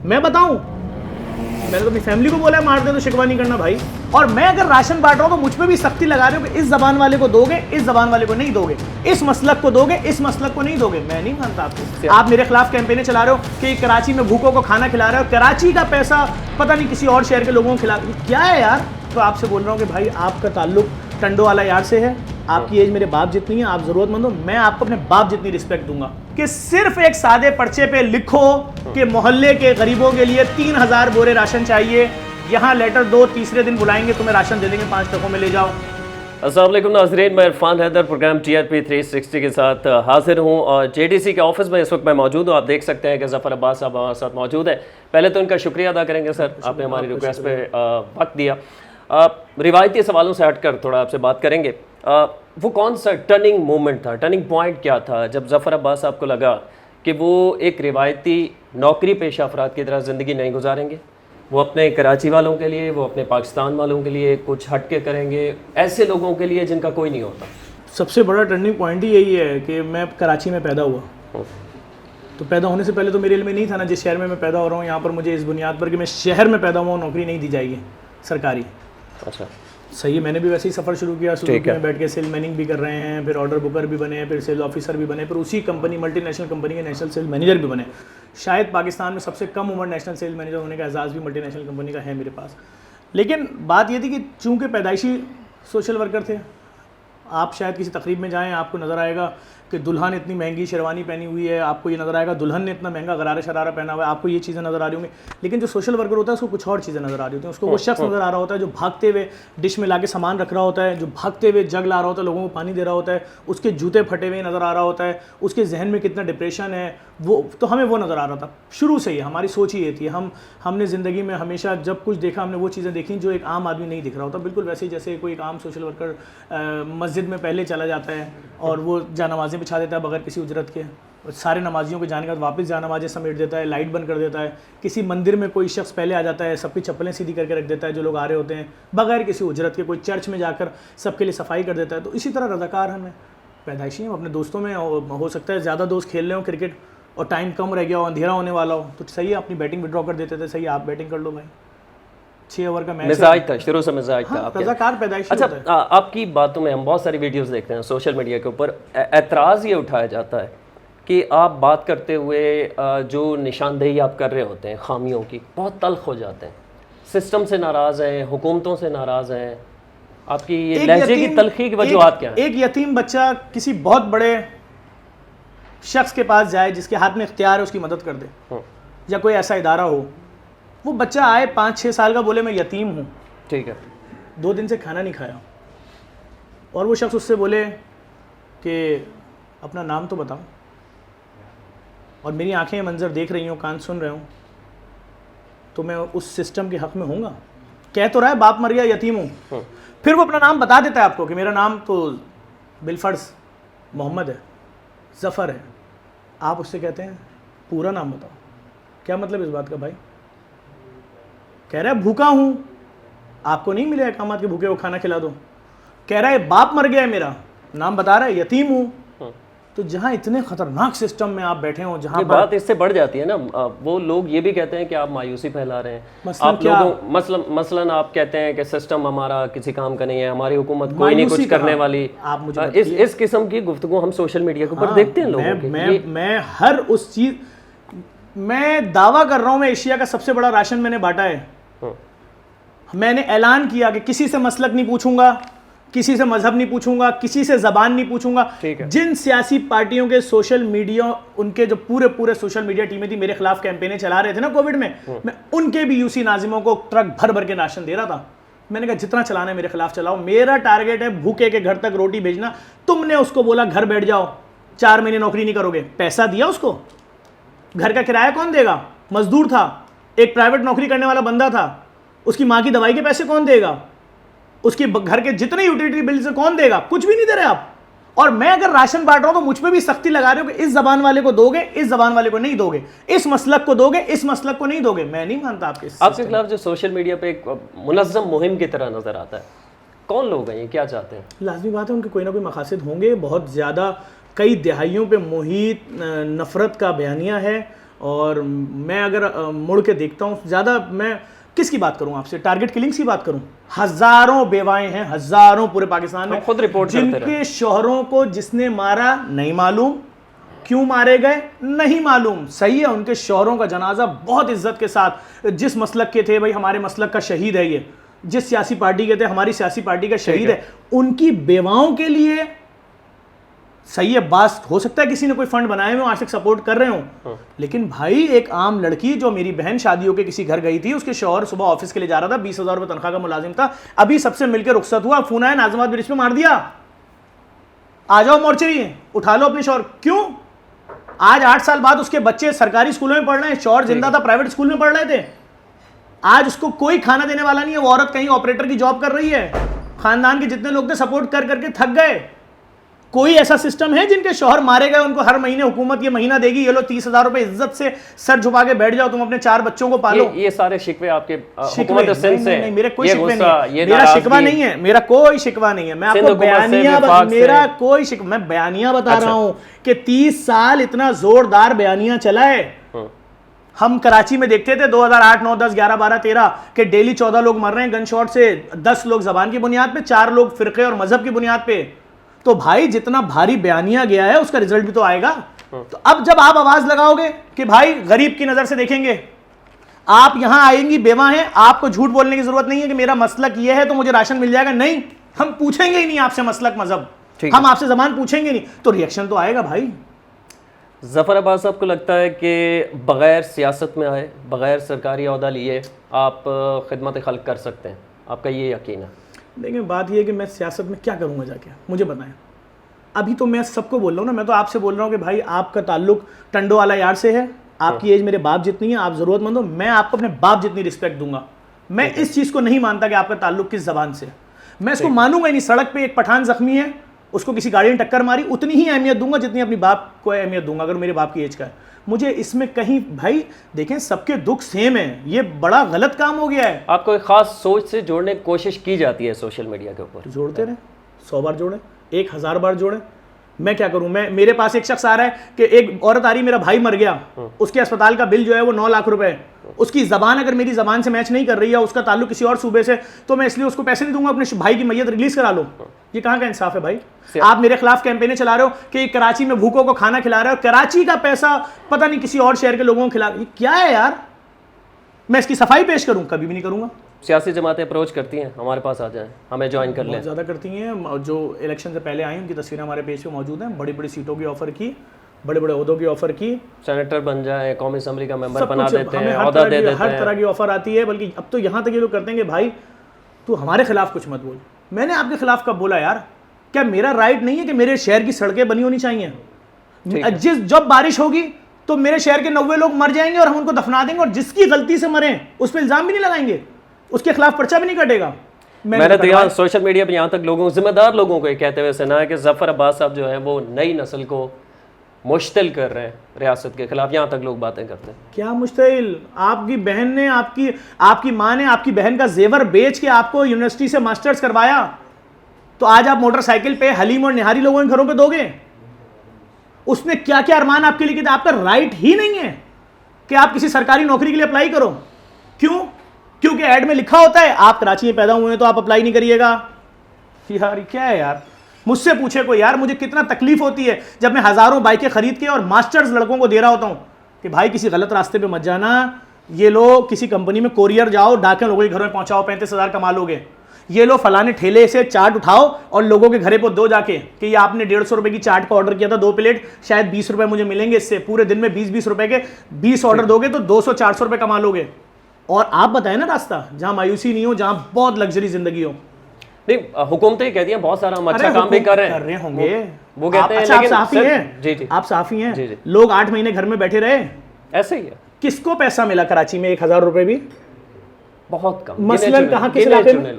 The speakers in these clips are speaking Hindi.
मैं बताऊं? मैंने तो अपनी फैमिली को बोला है मार दे तो शिकवा नहीं करना भाई। और मैं अगर राशन बांट रहा हूं तो मुझ पे भी सख्ती लगा रहे हो कि इस जबान वाले को दोगे, इस जबान वाले को नहीं दोगे, इस मसलक को दोगे, इस मसलक को नहीं दोगे। मैं नहीं मानता आपको। आप मेरे खिलाफ कैंपेनें चला रहे हो कि कराची में भूखों को खाना खिला रहे हो, कराची का पैसा पता नहीं किसी और शहर के लोगों को खिला, क्या है यार? तो आपसे बोल रहा हूँ कि भाई आपका ताल्लुक टंडो वाला यार से है, आपकी एज मेरे बाप जितनी है, आप जरूरतमंद हो, मैं आपको अपने बाप जितनी रिस्पेक्ट दूंगा। कि सिर्फ एक सादे पर्चे पे लिखो कि मोहल्ले के गरीबों के लिए 3000 बोरे राशन चाहिए, यहाँ लेटर दो, तीसरे दिन बुलाएंगे, तुम्हें राशन दे देंगे, 5 ट्रकों में ले जाओ। अस्सलाम वालेकुम नाज़रीन, मैं इरफान हैदर प्रोग्राम TRP 360 के साथ हाजिर हूँ और JDC के ऑफिस में इस वक्त मैं मौजूद हूँ। आप देख सकते हैं कि ज़फ़र अब्बास साहब हमारे साथ मौजूद है। पहले तो इनका शुक्रिया अदा करेंगे सर, आपने हमारी रिक्वेस्ट पे वक्त दिया। रिवायती सवालों से हटकर थोड़ा आपसे बात करेंगे। वो कौन सा टर्निंग मोमेंट था, टर्निंग पॉइंट क्या था जब ज़फ़र अब्बास साहब को लगा कि वो एक रिवायती नौकरी पेशा अफराद की तरह ज़िंदगी नहीं गुजारेंगे, वो अपने कराची वालों के लिए, वो अपने पाकिस्तान वालों के लिए कुछ हट के करेंगे, ऐसे लोगों के लिए जिनका कोई नहीं होता? सबसे बड़ा टर्निंग पॉइंट ही यही है कि मैं कराची में पैदा हुआ। तो पैदा होने से पहले तो मेरे इल्म में नहीं था ना जिस शहर में मैं पैदा हो रहा हूँ, यहाँ पर मुझे इस बुनियाद पर कि मैं शहर में पैदा हुआ हूँ नौकरी नहीं दी जाएगी सरकारी। अच्छा, सही है। मैंने भी वैसे ही सफ़र शुरू किया, सुजुकी में बैठ के सेल मैनिंग भी कर रहे हैं, फिर ऑर्डर बुकर भी बने, फिर सेल ऑफिसर भी बने, फिर उसी कंपनी मल्टीनेशनल कंपनी के नेशनल सेल मैनेजर भी बने। शायद पाकिस्तान में सबसे कम उम्र नेशनल सेल मैनेजर होने का एजाज़ भी मल्टीनेशनल कंपनी का है मेरे पास। लेकिन बात ये थी कि चूँकि पैदाइशी सोशल वर्कर थे, आप शायद किसी तकरीब में जाएँ, आपको नज़र आएगा कि दुल्हन ने इतनी महंगी शेरवानी पहनी हुई है, आपको ये नज़र आएगा दुल्हन ने इतना महंगा गरारा शरारा पहना हुआ है, आपको ये चीज़ें नज़र आ रही होंगी। लेकिन जो सोशल वर्कर होता है उसको कुछ और चीज़ें नज़र आ रही होती हैं। उसको वो शख्स नज़र आ रहा होता है जो भागते हुए डिश में लाके सामान रख रहा होता है, जो भागते हुए जग ला रहा होता है, लोगों को पानी दे रहा होता है, उसके जूते फटे हुए नज़र आ रहा होता है, उसके जहन में कितना डिप्रेशन है, वो तो हमें वो नज़र आ रहा था। शुरू से ही हमारी सोच ही ये थी, हमने ज़िंदगी में हमेशा जब कुछ देखा हमने वो चीज़ें देखी जो एक आम आदमी नहीं दिख रहा होता। बिल्कुल वैसे ही जैसे कोई एक आम सोशल वर्कर मस्जिद में पहले चला जाता है और वो जानमाज़ें बिछा देता है बगैर किसी उजरत के, सारे नमाजियों के जाने के बाद वापस जानमाज़ें समेट देता है, लाइट बंद कर देता है। किसी मंदिर में कोई शख्स पहले आ जाता है, सबकी चप्पलें सीधी करके रख देता है जो लोग आ रहे होते हैं बगैर किसी उजरत के। कोई चर्च में जाकर सबके लिए सफाई कर देता है। तो इसी तरह रज़ाकार हमें पैदाइशी हैं अपने दोस्तों में। हो सकता है ज़्यादा दोस्त खेल रहे हो क्रिकेट और टाइम कम रह गया हो, अंधेरा होने वाला हो, तो सही है अपनी बैटिंग विड्रॉ कर देते थे, सही है आप बैटिंग कर लो भाई, 6 ओवर का मैच मिजाज था, शुरू से मिजाज था आपका। रज़ाकार पैदाइशी होता है। अच्छा, आपकी बातों में हम बहुत सारी वीडियोस देखते हैं सोशल मीडिया के ऊपर, एतराज़ ये उठाया जाता है कि आप बात करते हुए जो निशानदेही आप कर रहे होते हैं खामियों की, बहुत तल्ख हो जाते हैं, सिस्टम से नाराज़ हैं, हुकूमतों से नाराज़ हैं। आपकी ये लहजे की तलखी की वजूहात क्या है? एक यतीम बच्चा किसी बहुत बड़े शख्स के पास जाए जिसके हाथ में इख्तियार है, उसकी मदद कर दे, या कोई ऐसा इदारा हो, वो बच्चा आए 5-6 साल का, बोले मैं यतीम हूँ, ठीक है, 2 दिन से खाना नहीं खाया, और वो शख्स उससे बोले कि अपना नाम तो बताओ, और मेरी आंखें मंजर देख रही हूँ, कान सुन रहे हूँ, तो मैं उस सिस्टम के हक़ में होऊंगा? कह तो रहा है बाप मर गया यतीम हूँ, फिर वो अपना नाम बता देता है आपको कि मेरा नाम तो बिलफर्ज मोहम्मद है, ज़फ़र है। आप उससे कहते हैं पूरा नाम बताओ, क्या मतलब इस बात का भाई? कह रहा है भूखा हूँ, आपको नहीं मिले अहकामात के भूखे को खाना खिला दो। कह रहा है बाप मर गया है मेरा, नाम बता रहा है यतीम हूँ। तो जहाँ इतने ख़तरनाक सिस्टम में आप बैठे हो, जहाँ बात इससे बढ़ जाती है ना, वो लोग ये भी कहते हैं कि आप मायूसी फैला रहे हैं। आप लोगों मसलन आप कहते हैं कि सिस्टम हमारा किसी काम का नहीं है, हमारी हुकूमत कोई नहीं कुछ करने वाली। आप मुझे इस किस्म की गुफ्तगू हम सोशल मीडिया के ऊपर देखते हैं लोगों की। मैं हर उस चीज़, मैं दावा कर रहा हूँ मैं एशिया का सबसे बड़ा राशन मैंने बांटा है। मैंने ऐलान किया कि किसी से मसलक नहीं पूछूंगा, किसी से मजहब नहीं पूछूंगा, किसी से ज़बान नहीं पूछूंगा। जिन सियासी पार्टियों के सोशल मीडिया, उनके जो पूरे सोशल मीडिया टीमें थी मेरे खिलाफ कैंपेनें चला रहे थे ना कोविड में, मैं उनके भी यूसी नाजिमों को ट्रक भर भर के राशन दे रहा था। मैंने कहा जितना चलाना है मेरे खिलाफ चलाओ, मेरा टारगेट है भूखे के घर तक रोटी भेजना। तुमने उसको बोला घर बैठ जाओ, 4 महीने नौकरी नहीं करोगे, पैसा दिया उसको? घर का किराया कौन देगा? मजदूर था, एक प्राइवेट नौकरी करने वाला बंदा था, उसकी माँ की दवाई के पैसे कौन देगा? उसके घर के जितने यूटिलिटी बिल से कौन देगा? कुछ भी नहीं दे रहे आप। और मैं अगर राशन बांट रहा हूं तो मुझ पे भी सख्ती लगा रहे हो कि इस जबान वाले को दोगे, इस जबान वाले को नहीं दोगे, इस मसलक को दोगे, इस मसलक को नहीं दोगे। मैं नहीं मानता आपके खिलाफ जो सोशल मीडिया पे एक मुनज़्ज़म मुहिम की तरह नजर आता है, कौन लोग हैं ये, क्या चाहते हैं? लाजमी बात है उनके कोई ना कोई मकासद होंगे। बहुत ज़्यादा कई दहाइयों पे मुहित नफ़रत का बयानिया है और मैं अगर मुड़ के देखता हूँ ज़्यादा, मैं किसकी बात करूं आपसे, टारगेट किलिंग्स की बात करूं? हजारों बेवाएं हैं, हजारों पूरे पाकिस्तान में, खुद रिपोर्ट जिनके शौहरों को जिसने मारा नहीं मालूम, क्यों मारे गए नहीं मालूम। सही है, उनके शौहरों का जनाजा बहुत इज्जत के साथ, जिस मसलक के थे भाई, हमारे मसलक का शहीद है ये, जिस सियासी पार्टी के थे हमारी सियासी पार्टी का शहीद है, उनकी बेवाओं के लिए सही है। बात हो सकता है किसी ने कोई फंड बनाए हुए आशिक सपोर्ट कर रहे हो, लेकिन भाई एक आम लड़की जो मेरी बहन शादियों के किसी घर गई थी, उसके शौहर सुबह ऑफिस के लिए जा रहा था, 20,000 रुपए तनख्वाह का मुलाजिम था, अभी सबसे मिलकर रुखसत हुआ, फोन आया नाज़िमाबाद ब्रिज पे मार दिया, आ जाओ मोर्चरी उठा लो अपने शौहर। क्यों? आज 8 साल बाद उसके बच्चे सरकारी स्कूलों में पढ़ रहे हैं, शौहर जिंदा था, प्राइवेट स्कूल में पढ़ रहे थे, आज उसको कोई खाना देने वाला नहीं है, वो औरत कहीं ऑपरेटर की जॉब कर रही है, खानदान के जितने लोग थे सपोर्ट कर करके थक गए। कोई ऐसा सिस्टम है जिनके शौहर मारे गए उनको हर महीने हुकूमत ये महीना देगी, ये लो 30,000 रुपए इज्जत से सर झुका के बैठ जाओ, तुम अपने 4 बच्चों को पालो। ये सारे शिकवे आपके हुकूमत सिंध से? नहीं, मेरे कोई शिकवे नहीं, मेरा शिकवा नहीं है, मेरा कोई शिकवा नहीं है, मैं आपको बयानिया, मेरा कोई शिकवा, मैं बयानिया बता रहा हूं कि 30 साल इतना जोरदार बयानिया चला है। हम कराची में देखते थे 2008, 9, 10, 11, 12, 13 के डेली 14 लोग मर रहे हैं गन शॉट से, 10 लोग जबान की बुनियाद पे, 4 लोग फिरके और मजहब की बुनियाद पे। तो भाई जितना भारी बयानिया गया है उसका रिजल्ट भी तो आएगा। तो अब जब आप आवाज लगाओगे कि भाई गरीब की नजर से देखेंगे, आप यहां आएंगी बेवा हैं, आपको झूठ बोलने की जरूरत नहीं है कि मेरा मसलक ये है तो मुझे राशन मिल जाएगा, नहीं, हम पूछेंगे ही नहीं आपसे मसलक मजहब, हम आपसे जबान पूछेंगे नहीं, तो रिएक्शन तो आएगा भाई। ज़फ़र अब्बास साहब को लगता है कि बग़ैर सियासत में आए, बग़ैर सरकारी ओहदा लिए आप खिदमत खल्क कर सकते हैं, आपका ये यकीन है? देखिए बात ये है कि मैं सियासत में क्या करूँगा जाके, मुझे बताएं। अभी तो मैं सबको बोल रहा हूँ ना, मैं तो आपसे बोल रहा हूँ कि भाई आपका ताल्लुक टंडो वाला यार से है, आपकी एज मेरे बाप जितनी है, आप ज़रूरतमंद हो, मैं आपको अपने बाप जितनी रिस्पेक्ट दूंगा। मैं इस चीज़ को नहीं मानता कि आपका ताल्लुक किस ज़बान से, मैं इसको मानूंगा ही नहीं। सड़क पर एक पठान ज़ख्मी है, उसको किसी गाड़ी ने टक्कर मारी, उतनी ही अहमियत दूंगा जितनी अपनी बाप को अहमियत दूंगा, अगर मेरे बाप की एज का है। मुझे इसमें कहीं भाई देखें सबके दुख सेम है, ये बड़ा गलत काम हो गया है। आपको एक खास सोच से जोड़ने की कोशिश की जाती है सोशल मीडिया के ऊपर, तो जोड़ते रहे, 100 बार जोड़े, 1000 बार जोड़े, मैं क्या करूं? मैं, मेरे पास एक शख्स आ रहा है कि एक औरत आ रही, मेरा भाई मर गया, उसके अस्पताल का बिल जो है वो 9 लाख रुपए, उसकी जबान अगर मेरी जबान से मैच नहीं कर रही है, उसका ताल्लुक किसी और सूबे से, तो मैं इसलिए उसको पैसे नहीं दूंगा, अपने भाई की मैयत रिलीज करा लो। ये कहाँ का इंसाफ है भाई? आप मेरे खिलाफ कैंपेनें चला रहे हो कि कराची में भूखों को खाना खिला रहे हो, कराची का पैसा पता नहीं किसी और शहर के लोगों को खिला, ये क्या है यार? मैं इसकी सफाई पेश करूं? कभी भी नहीं करूंगा। सियासी जमातें अप्रोच करती हैं हमारे पास आ जाएं, हमें ज्वाइन कर लें, ज़्यादा करती हैं। जो इलेक्शन से पहले आई उनकी तस्वीरें हमारे पेज पे मौजूद हैं, बड़ी बड़ी सीटों की ऑफर की, बड़े बड़े ओहदों की ऑफर की, सेनेटर बन जाए, कौमी असम्बली का मेंबर सब बना कुछ देते हमें हैं, हर ओहदा तरह दे की, देते हर हैं। तरह की ऑफर आती है। बल्कि अब तो यहाँ तक ये लोग करते हैं कि भाई तू हमारे खिलाफ कुछ मत बोल। मैंने आपके खिलाफ कब बोला यार? क्या मेरा राइट नहीं है कि मेरे शहर की सड़कें बनी होनी चाहिए? जब बारिश होगी तो मेरे शहर के 90 लोग मर जाएंगे और हम उनको दफना देंगे, और जिसकी गलती से मरे उस पर इल्जाम भी नहीं लगाएंगे, उसके खिलाफ पर्चा भी नहीं कटेगा। मैंने तो यहाँ सोशल मीडिया पर यहाँ तक लोगों, जिम्मेदार लोगों को ये कहते हुए सुना है कि ज़फ़र अब्बास साहब जो है वो नई नस्ल को मुश्तिल कर रहे हैं रियासत के खिलाफ, यहाँ तक लोग बातें करते हैं। क्या मुश्तिल? आपकी बहन ने, आपकी माँ ने आपकी बहन का जेवर बेच के आपको यूनिवर्सिटी से मास्टर्स करवाया, तो आज आप मोटरसाइकिल पे हलीम और निहारी लोगों के घरों पे दोगे? उसने क्या क्या अरमान आपके लिए किया? आपका राइट ही नहीं है कि आप किसी सरकारी नौकरी के लिए अप्लाई करो। क्यों? क्योंकि ऐड में लिखा होता है आप कराची में पैदा हुए हैं तो आप अप्लाई नहीं करिएगा। यार क्या है यार? मुझसे पूछे कोई यार, मुझे कितना तकलीफ होती है जब मैं हज़ारों बाइकें खरीद के और मास्टर्स लड़कों को दे रहा होता हूँ कि भाई किसी गलत रास्ते पे मत जाना, ये लो किसी कंपनी में कोरियर जाओ, डाके लोगों के घरों में पहुँचाओ, 35,000 कमा लोगे। ये लो फलाने ठेले से चाट उठाओ और लोगों के घरे पर दो जाके कि ये आपने 150 रुपये की चाट का ऑर्डर किया था, 2 प्लेट, शायद 20 रुपये मुझे मिलेंगे इससे, पूरे दिन में 20-20 रुपये के 20 ऑर्डर दोगे तो 200-400 रुपये कमा लोगे। और आप बताएं ना रास्ता जहाँ मायूसी नहीं हो, जहाँ बहुत लग्जरी जिंदगी हो। नहीं, हुकूमतें कहती हैं बहुत सारा हम अच्छा काम भी कर रहे होंगे, वो कहते हैं, अच्छा, लेकिन आप साफी हैं, जी जी, आप साफी हैं। जी जी। लोग 8 महीने घर में बैठे रहे, ऐसे ही है। किसको पैसा मिला कराची में? 1000 रुपए भी बहुत कम। मसलन कहाँ, किस इलाके में?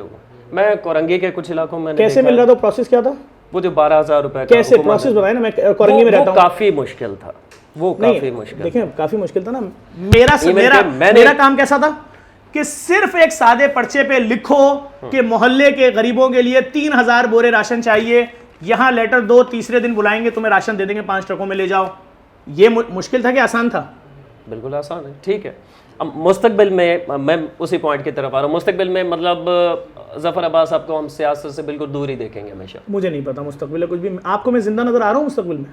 मैं कोरंगी के कुछ इलाकों में कैसे मिल रहा था? प्रोसेस क्या था? वो जो 12,000 रुपए कैसे प्रोसेस बताए ना, मैं कोरंगी में रहता हूँ। काफी मुश्किल था वो, काफी मुश्किल। देखिए काफी मुश्किल था ना। मेरा काम कैसा था कि सिर्फ एक सादे पर्चे पे लिखो कि मोहल्ले के गरीबों के लिए 3000 बोरे राशन चाहिए, यहां लेटर दो, तीसरे दिन बुलाएंगे तुम्हें राशन दे देंगे, 5 ट्रकों में ले जाओ। ये मुश्किल था कि आसान था? बिल्कुल आसान है, ठीक है। अब मुस्तकबिल में मैं उसी पॉइंट की तरफ आ रहा हूँ, मुस्तकबिल में मतलब ज़फ़र अब्बास आपको हम सियासत से बिल्कुल दूर ही देखेंगे हमेशा? मुझे नहीं पता मुस्तकबिल है कुछ भी, आपको मैं जिंदा नजर आ रहा हूँ मुस्तकबिल में?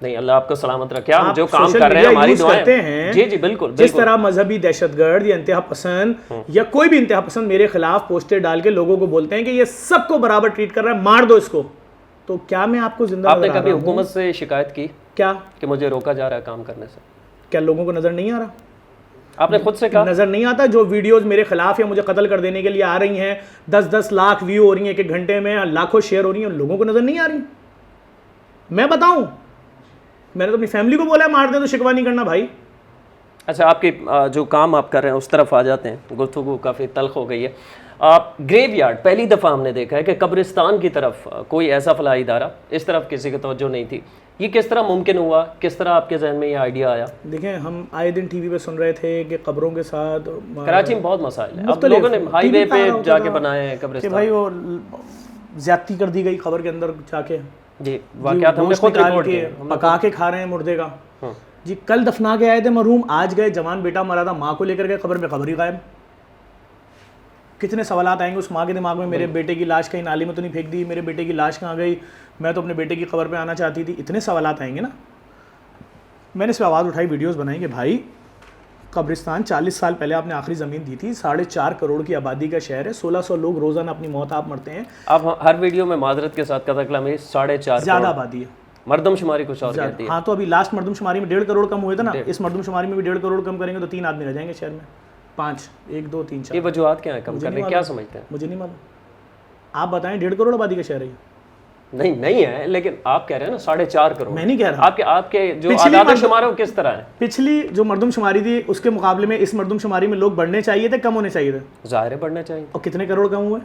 नहीं, अल्लाह आपको सलामत रखे, आप जो काम सोशल कर रहे हैं मीडिया हमारी यूज दुआएं करते हैं, जी जी बिल्कुल जिस तरह मजहबी दहशतगर्द या इंतहा पसंद या कोई भी इंतहा पसंद मेरे खिलाफ पोस्टर डाल के लोगों को बोलते हैं कि ये सबको बराबर ट्रीट कर रहा है, मार दो इसको, तो क्या मैं आपको जिंदा आपने नजर आ कभी रहा हूं? हुकूमत से शिकायत की क्या कि मुझे रोका जा रहा है काम करने से? क्या लोगों को नजर नहीं आ रहा? आपने खुद से कहा नजर नहीं आता जो वीडियोस मेरे खिलाफ या मुझे कत्ल कर देने के लिए आ रही हैं, 10-10 लाख व्यू हो रही हैं, एक घंटे में लाखों शेयर हो रही हैं, लोगों को नजर नहीं आ रही? मैं बताऊं, मैंने तो अपनी फैमिली को बोला है मार दे, तो शिकवा नहीं करना भाई। अच्छा, आपकी जो काम आप कर रहे हैं उस तरफ आ जाते हैं, गुफ्तगू काफ़ी तल्ख हो गई है। आप ग्रेवयार्ड पहली दफ़ा हमने देखा है कि कब्रिस्तान की तरफ कोई ऐसा फलाही इदारा, इस तरफ किसी की तवज्जो नहीं थी, ये किस तरह मुमकिन हुआ, किस तरह आपके जहन में ये आइडिया आया? देखें, हम आए दिन टीवी पे सुन रहे थे कि कब्रों के साथ कराची में बहुत मसाइल है, अब मुख्तलिफ लोगों ने हाईवे टीवी पे आ रहा पे होता जाके था बनाए हैं कि कब्रिस्तान। भाई वो ज्यादती कर दी गई खबर के अंदर जाके, जी वाकयात हमने गोश्त खुद निकाल रिपोर्ट के किए। पका के खा रहे हैं मुर्दे का। जी कल दफना के आए थे मरहूम, आज गए, जवान बेटा मरा था, माँ को लेकर गए, खबर पे खबर ही गायब। कितने सवालात आएंगे उस माँ के दिमाग में, मेरे बेटे की लाश कहीं नाली में तो नहीं फेंक दी, मेरे बेटे की लाश कहाँ गई, मैं तो अपने बेटे की खबर पे आना चाहती थी, इतने सवालात आएंगे ना। मैंने इस पर आवाज़ उठाई, वीडियोस बनाई कि भाई कब्रिस्तान 40 साल पहले आपने आखिरी ज़मीन दी थी, 4.5 करोड़ की आबादी का शहर है, 1600 लोग रोज़ाना अपनी मौत आप मरते हैं। आप हर वीडियो में माजरत के साथ कतला में 4.5 ज़्यादा आबादी है, मरदमशुमारी कुछ और कहती है। हाँ तो अभी लास्ट मरदमशुमारी में 1.5 करोड़ कम हुए थे ना, इस मरदमशुमारी में भी 1.5 करोड़ कम करेंगे तो 3 आदमी रह जाएंगे शहर में, 5, 1, 2, 3, 4। ये वजूहत क्या है कम करने, क्या समझते हैं? मुझे नहीं मालूम, आप बताएं। 1.5 करोड़ आबादी का शहर है ये। नहीं है, लेकिन आप कह रहे हैं ना 4.5 करोड़। मैं नहीं कह रहा। आपके जो आदाद शुमार है वो किस तरह है? पिछली जो मरदमशुमारी थी उसके मुकाबले में इस मरदमशुमारी में लोग बढ़ने चाहिए थे, कम होने चाहिए थे? जाहिर है बढ़ना चाहिए। और कितने करोड़ कम हुए?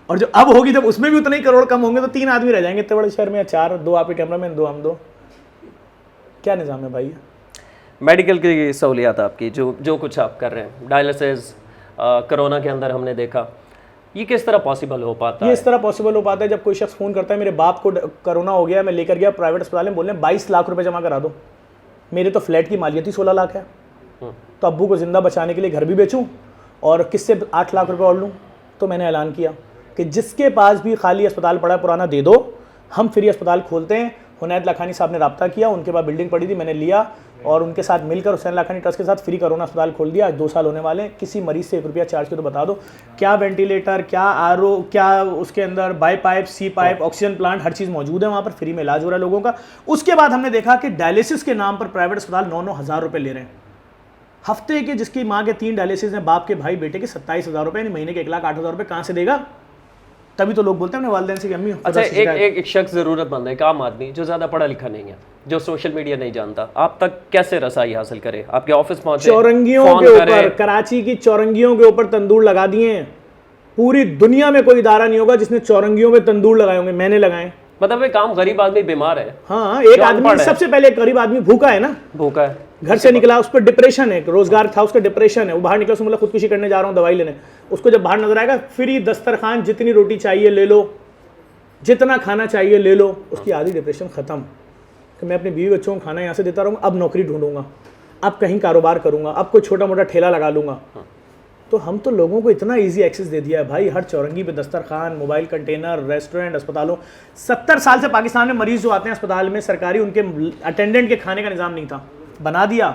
और जो अब होगी जब उसमें भी उतने ही करोड़ कम होंगे तो 3 आदमी रह जाएंगे इतने बड़े शहर में, 4, 2 आपके कैमरामैन, 2 हम 2। क्या निज़ाम है भाई? मेडिकल की सहूलियात आपकी जो कुछ आप कर रहे हैं, डायलिसिस कोरोना के अंदर हमने देखा, ये किस तरह पॉसिबल हो पाता है? ये इस तरह पॉसिबल हो पाता है जब कोई शख्स फ़ोन करता है, मेरे बाप को कोरोना हो गया, मैं लेकर गया प्राइवेट अस्पताल में, बोल रहे हैं 22 लाख रुपए जमा करा दो, मेरे तो फ्लैट की मालियत ही 16 लाख है, तो अब्बू को ज़िंदा बचाने के लिए घर भी बेचूं और किससे 8 लाख रुपए और लूँ? तो मैंने ऐलान किया कि जिसके पास भी खाली अस्पताल पड़ा है पुराना दे दो, हम फ्री अस्पताल खोलते हैं। हुनैत लाखानी साहब ने रब्ता किया, उनके पास बिल्डिंग पड़ी थी, मैंने लिया और उनके साथ मिलकर हुसैन लाखानी ट्रस्ट के साथ फ्री कोरोना अस्पताल खोल दिया। आज 2 साल होने वाले हैं। किसी मरीज से 1 रुपया चार्ज किया तो बता दो, क्या वेंटिलेटर, क्या आरओ, क्या उसके अंदर बाई पाइप, सी पाइप, ऑक्सीजन प्लांट, हर चीज़ मौजूद है वहाँ पर, फ्री में इलाज हो रहा है लोगों का। उसके बाद हमने देखा कि डायलिसिस के नाम पर प्राइवेट अस्पताल 9-9 हज़ार रुपये ले रहे हैं हफ्ते के, जिसकी माँ के 3 डायलिसिस हैं, बाप के भाई बेटे के 27,000 रुपये, यानी महीने के 1,08,000 रुपये कहाँ से देगा? तभी तो लोग बोलते हैं अपने वालिदैन से कि अम्मी। अच्छा, एक शख्स ज़रूरतमंद है, एक आम आदमी जो ज़्यादा पढ़ा लिखा नहीं है, जो सोशल मीडिया नहीं जानता, आप तक कैसे रसाई हासिल करे? आपके ऑफिस पहुंचे, चौरंगियों के ऊपर, कराची की चौरंगियों के ऊपर तंदूर लगा दिए हैं। पूरी दुनिया में कोई इदारा नहीं होगा जिसने चौरंगियों पे तंदूर लगाए होंगे, मैंने लगाए। मतलब एक आम गरीब आदमी बीमार है, हाँ, एक आदमी, सबसे पहले एक गरीब आदमी भूखा है ना, भूखा है, घर से निकला, उस पर डिप्रेशन है, रोजगार था, उसका डिप्रेशन है, वो बाहर निकला, उसने बोला खुदकुशी करने जा रहा हूँ दवाई लेने। उसको जब बाहर नजर आएगा, फ्री दस्तरखान, जितनी रोटी चाहिए ले लो, जितना खाना चाहिए ले लो, उसकी आधी डिप्रेशन खत्म कि मैं अपने बीवी बच्चों को खाना यहाँ से देता रहूँगा, अब नौकरी ढूंढूंगा, अब कहीं कारोबार करूँगा, अब कोई छोटा मोटा ठेला लगा लूँगा। तो हम तो लोगों को इतना इजी एक्सेस दे दिया है भाई, हर चौरंगी पे दस्तरखान, मोबाइल कंटेनर, रेस्टोरेंट, अस्पतालों। 70 साल से पाकिस्तान में मरीज जो आते हैं अस्पताल में सरकारी, उनके अटेंडेंट के खाने का निज़ाम नहीं था, बना दिया।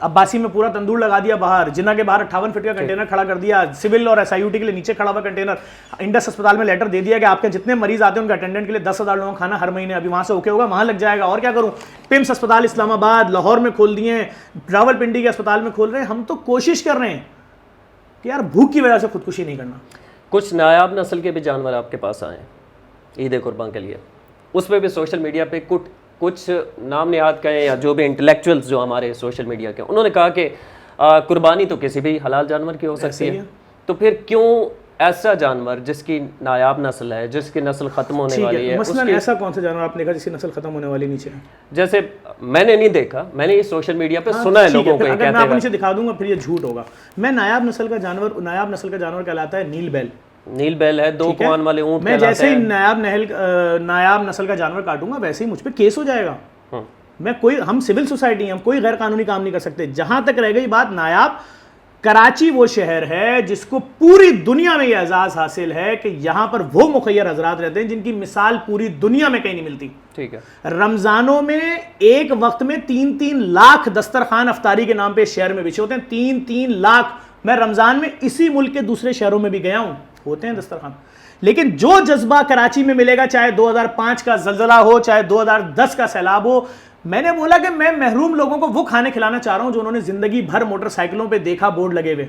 अब्बासी में पूरा तंदूर लगा दिया बाहर, जिन्ना के बाहर 58 फीट का कंटेनर खड़ा कर दिया, सिविल और SIUT के लिए नीचे खड़ा हुआ कंटेनर। इंडस अस्पताल में लेटर दे दिया कि आपके जितने मरीज आते हैं उनके अटेंडेंट के लिए 10,000 लोगों का खाना हर महीने। अभी वहाँ से ओके होगा, वहाँ लग जाएगा, और क्या करूँ। पिम्स अस्पताल इस्लामाबाद, लाहौर में खोल दिए हैं, रावलपिंडी के अस्पताल में खोल रहे हैं। हम तो कोशिश कर रहे हैं कि यार भूख की वजह से खुदकुशी नहीं करना। कुछ नायाब नस्ल के भी जानवर आपके पास आए ईद कुर्बान के लिए, उस पर भी सोशल मीडिया पे कुछ नाम निहाद कहें या जो भी इंटेलेक्चुअल्स जो हमारे सोशल मीडिया के, उन्होंने कहा कि कुर्बानी तो किसी भी हलाल जानवर की हो सकती है, तो फिर क्यों ऐसा जानवर जिसकी नायाब नस्ल है, जिसकी नस्ल खत्म होने वाली है, मसलन ऐसा कौन सा जानवर आपने देखा जिसकी नस्ल खत्म होने वाली नीचे है? जैसे मैंने नहीं देखा, मैंने ये सोशल मीडिया पे सुना है लोगों को कहते हैं। मैं आपको नीचे दिखा दूंगा फिर ये झूठ होगा। मैं नायाब नस्ल का जानवर कहलाता है नील बैल। नील बैल है, 2 कान वाले ऊंट। मैं जैसे ही नायाब नस्ल का जानवर काटूंगा वैसे ही मुझ पे केस हो जाएगा। हम सिविल सोसाइटी हैं, हम कोई गैर कानूनी काम नहीं कर सकते। जहां तक रह गई बात नायाब, कराची वो शहर है जिसको पूरी दुनिया में ये एजाज हासिल है कि यहां पर वो मुखय्यर हजरात रहते हैं जिनकी मिसाल पूरी दुनिया में कहीं नहीं मिलती। ठीक है। रमजानों में एक वक्त में 3-3 लाख दस्तरखान अफ्तारी के नाम पे शहर में बिछे होते हैं, 3-3 लाख। मैं रमजान में इसी मुल्क के दूसरे शहरों में भी गया हूं, होते हैं दस्तरखान। लेकिन जो जज्बा कराची में मिलेगा, चाहे 2005 का जलजला हो, चाहे 2010 का सैलाब हो, मैंने बोला कि मैं महरूम लोगों को वो खाने खिलाना चाह रहा हूं जो उन्होंने जिंदगी भर मोटरसाइकिलों पे देखा बोर्ड लगे हुए,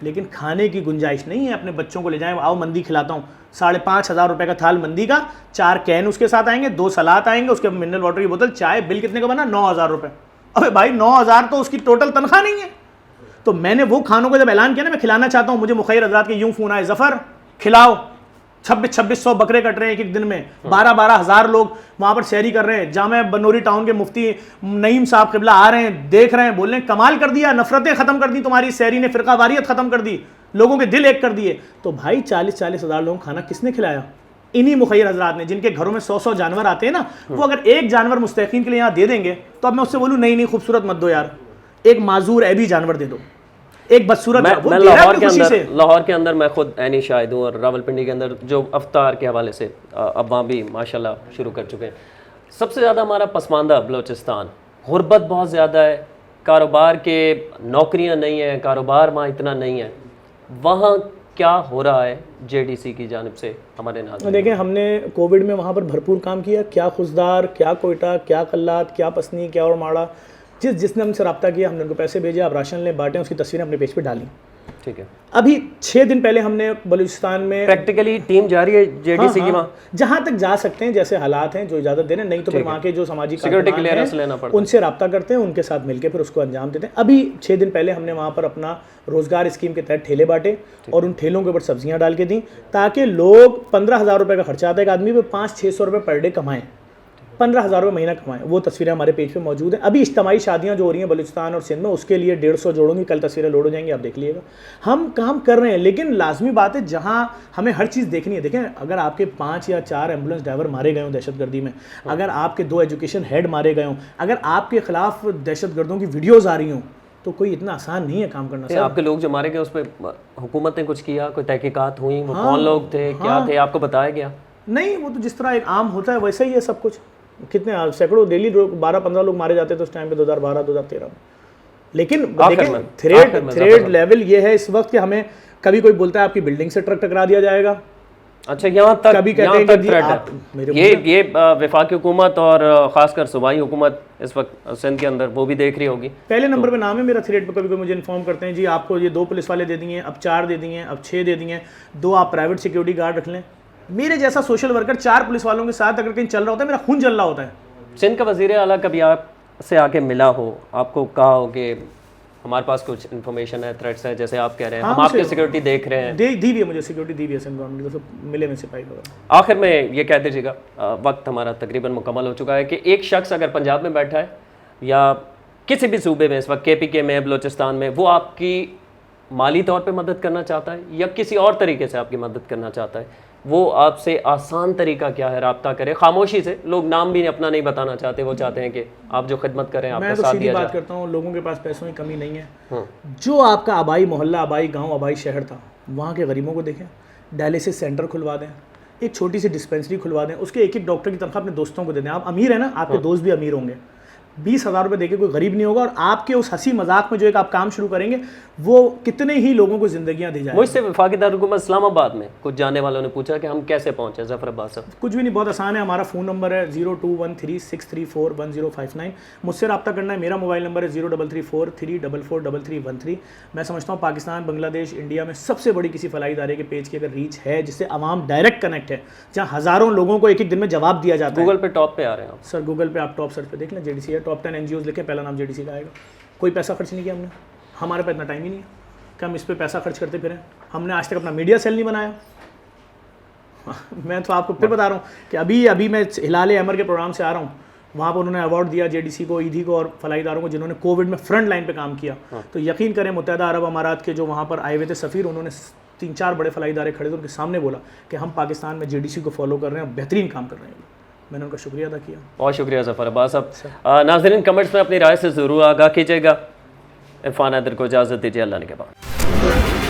लेकिन खाने की गुंजाइश नहीं है। अपने बच्चों को ले जाएं, आओ मंदी खिलाता हूं, 5,500 रुपए का थाल मंदी का, 4 कैन उसके साथ आएंगे, 2 सलाद आएंगे, उसके मिनरल वाटर की बोतल, चाय, बिल कितने का बना? 9,000 रुपए। अबे भाई 9,000 तो उसकी टोटल तनख्वाह नहीं है। तो मैंने वो खानों को जब ऐलान किया ना मैं खिलाना चाहता हूं, मुझे मुखय्यर हज़रात के यूं फोन आए, जफर खिलाओ। 2600 बकरे कट रहे हैं एक दिन में, 12 हज़ार लोग वहां पर सैरी कर रहे हैं। जामे बनोरी टाउन के मुफ्ती नईम साहब क़िबला आ रहे हैं, देख रहे हैं, बोल रहे हैं कमाल कर दिया, नफरतें खत्म कर दी तुम्हारी सैरी ने, फिरका वारियत खत्म कर दी, लोगों के दिल एक कर दिए। तो भाई 40-40 हज़ार लोगों को खाना किसने खिलाया? इन्हीं मुखय्यर हज़रात ने, जिनके घरों में 100-100 जानवर आते हैं ना, वो अगर एक जानवर मुस्तहीक़ीन के लिए यहाँ दे देंगे तो अब मैं उससे बोलूँ नहीं खूबसूरत मत दो यार, एक माजूर ऐबी जानवर दे दो, एक बदसूरत। मैं लाहौर के अंदर मैं खुद ऐनी शाहिद हूँ, और रावलपिंडी के अंदर जो अफ्तार के हवाले से अब्बा भी माशाल्लाह शुरू कर चुके हैं। सबसे ज़्यादा हमारा पसमानदा बलोचिस्तान, गुर्बत बहुत ज़्यादा है, कारोबार के नौकरियाँ नहीं हैं, कारोबार वहाँ इतना नहीं है। वहाँ क्या हो रहा है जेडीसी की जानिब से हमारे नाज़रीन? देखें, हमने कोविड में वहाँ पर भरपूर काम किया, क्या खुशदार, क्या कोयटा, क्या कल्लात, क्या पसनी, क्या और माड़ा, जिसने हमसे रब्ता किया हमने उनको पैसे भेजे, आप राशन लें, बांटें, उसकी तस्वीरें अपने पेज पे डाली। ठीक है। अभी 6 दिन पहले हमने बलूचिस्तान में प्रैक्टिकली टीम जा रही है जेडीसी की वहाँ, जहाँ तक जा सकते हैं, जैसे हालात हैं जो इजाज़त दे रहे हैं, नहीं तो फिर वहाँ के जो सामाजिक सिक्योरिटी क्लियरेंस लेना पड़ता है, उनसे रब्ता करते हैं, उनके साथ मिलकर फिर उसको अंजाम देते हैं। अभी 6 दिन पहले हमने वहाँ पर अपना रोज़गार स्कीम के तहत ठेले बांटे और उन ठेलों के ऊपर सब्जियाँ डाल के दी, ताकि लोग 15,000 रुपये का खर्चा आता है एक आदमी पे, 500-600 रुपये पर डे कमाएँ, 15,000 रुपये महीना कमाएं। वो तस्वीरें हमारे पेज पे मौजूद हैं। अभी इज्तिमाई शादियां जो हो रही हैं बलूचिस्तान और सिंध में, उसके लिए 150 जोड़ों की कल तस्वीरें लोड हो जाएंगी, आप देख लीजिएगा। हम काम कर रहे हैं, लेकिन लाजमी बात है जहां हमें हर चीज़ देखनी है। देखें, अगर आपके 5 या 4 एम्बुलेंस ड्राइवर मारे गए हों दहशतगर्दी में, अगर आपके 2 एजुकेशन हेड मारे गए हों, अगर आपके खिलाफ दहशतगर्दों की वीडियोज़ आ रही हों, तो कोई इतना आसान नहीं है काम करना। सर, आपके लोग जो मारे गए उस पर हुकूमत ने कुछ किया, कोई तहकीकात हुई, वो कौन लोग थे, क्या थे, आपको बताया गया? नहीं, वो तो जिस तरह एक आम होता है वैसे ही है सब कुछ। कितने सैकड़ों डेली 12-15 लोग मारे जाते थे उस टाइम पे 2012-2013 में। लेकिन देखें, थ्रेड लेवल ये है इस वक्त कि हमें कभी कोई बोलता है आपकी बिल्डिंग से ट्रक टकरा दिया जाएगा। अच्छा, यहाँ तक कभी कहते हैं कि ये वफाकी हुकूमत और खासकर सूबाई हुकूमत इस वक्त सिंध के अंदर वो भी देख रही होगी। पहले नंबर पे नाम है मेरा थ्रेड पे। कभी कोई मुझे इन्फॉर्म करते हैं जी आपको ये 2 पुलिस वाले दे दिए, अब 4 दे दिए, अब 6 दे दिए, 2 आप प्राइवेट सिक्योरिटी गार्ड रख लें। मेरे जैसा सोशल वर्कर 4 पुलिस वालों के साथ अगर कहीं चल रहा होता है, मेरा खून जल रहा होता है। सिंध का वज़ीर आला कभी आपसे आके मिला हो, आपको कहा हो कि हमारे पास कुछ इन्फॉर्मेशन है, थ्रेट्स है, जैसे आप कह रहे हैं, हम आपकी सिक्योरिटी देख रहे हैं? दी भी है मुझे सिक्योरिटी, दी भी है सिंध गवर्नमेंट की, मिले में सिपाही वगैरह। आखिर में ये कह दीजिएगा, वक्त हमारा तकरीबन मुकम्मल हो चुका है, कि एक शख्स अगर पंजाब में बैठा है या किसी भी सूबे में इस वक्त KPK में, बलोचिस्तान में, वो आपकी माली तौर पे मदद करना चाहता है या किसी और तरीके से आपकी मदद करना चाहता है, वो आपसे आसान तरीका क्या है? रब्ता करें खामोशी से। लोग नाम भी अपना नहीं बताना चाहते, वो चाहते हैं कि आप जो खिदमत करें आपका साथ दिया जाए। मैं तो सीधी बात करता हूँ, लोगों के पास पैसों की कमी नहीं है। जो आपका आबाई मोहल्ला, आबाई गाँव, आबाई शहर था, वहाँ के गरीबों को देखें, डायलिसिस सेंटर खुलवा दें, एक छोटी सी डिस्पेंसरी खुलवा दें, उसके एक डॉक्टर की तनख्वाह अपने दोस्तों को दे दें। आप अमीर है ना, आपके दोस्त भी अमीर होंगे, 20,000 रुपये देके कोई गरीब नहीं होगा, और आपके उस हंसी मजाक में जो एक आप काम शुरू करेंगे वो कितने ही लोगों को जिंदगियां दे जाएगी। मुझसे वफाकी दारुल इस्लामाबाद में कुछ जानने वालों ने पूछा कि हम कैसे पहुंचे जफर अब्बास साहब। कुछ भी नहीं, बहुत आसान है। हमारा फ़ोन नंबर है 021363411059। मुझसे रब्ता करना है। मेरा मोबाइल नंबर है 0334343313। मैं समझता हूँ पाकिस्तान, बांग्लादेश, इंडिया में सबसे बड़ी किसी फलाई इदारे के पेज की अगर रीच है जिससे आवाम डायरेक्ट कनेक्ट है, जहाँ हज़ारों लोगों को एक दिन में जवाब दिया जाता है। गूगल पे टॉप पे आ रहे हैं आप सर, गूगल पे आप टॉप सर्च पे देख लें, JDC है, टॉप 10 NGOs लिखे, पहला नाम JDC का आएगा। कोई पैसा खर्च नहीं किया हमने, हमारे पास इतना टाइम ही नहीं है कि हम इस पे पैसा खर्च करते फिरें। हमने आज तक अपना मीडिया सेल नहीं बनाया। मैं तो आपको फिर बता रहा हूँ कि अभी मैं हिलाल अमर के प्रोग्राम से आ रहा हूँ, वहाँ पर उन्होंने अवार्ड दिया JDC को, ईदी को और फलाईदारों को जिन्होंने कोविड में फ्रंट लाइन पे काम किया। तो यकीन करें, मुत्तहदा अरब अमारात के जो वहाँ पर आए हुए थे सफ़ीर, उन्होंने 3-4 बड़े फलाई इदारे खड़े थे, उनके सामने बोला कि हम पाकिस्तान में JDC को फॉलो कर रहे हैं, बेहतरीन काम कर रहे हैं। मैंने उनका शुक्रिया अदा किया। बहुत शुक्रिया ज़फ़र अब्बास साहब। नाज़रीन कमेंट्स में अपनी राय से ज़रूर आगाह कीजिएगा। इरफान हैदर को इजाज़त दीजिए, अल्लाह ने के बाद।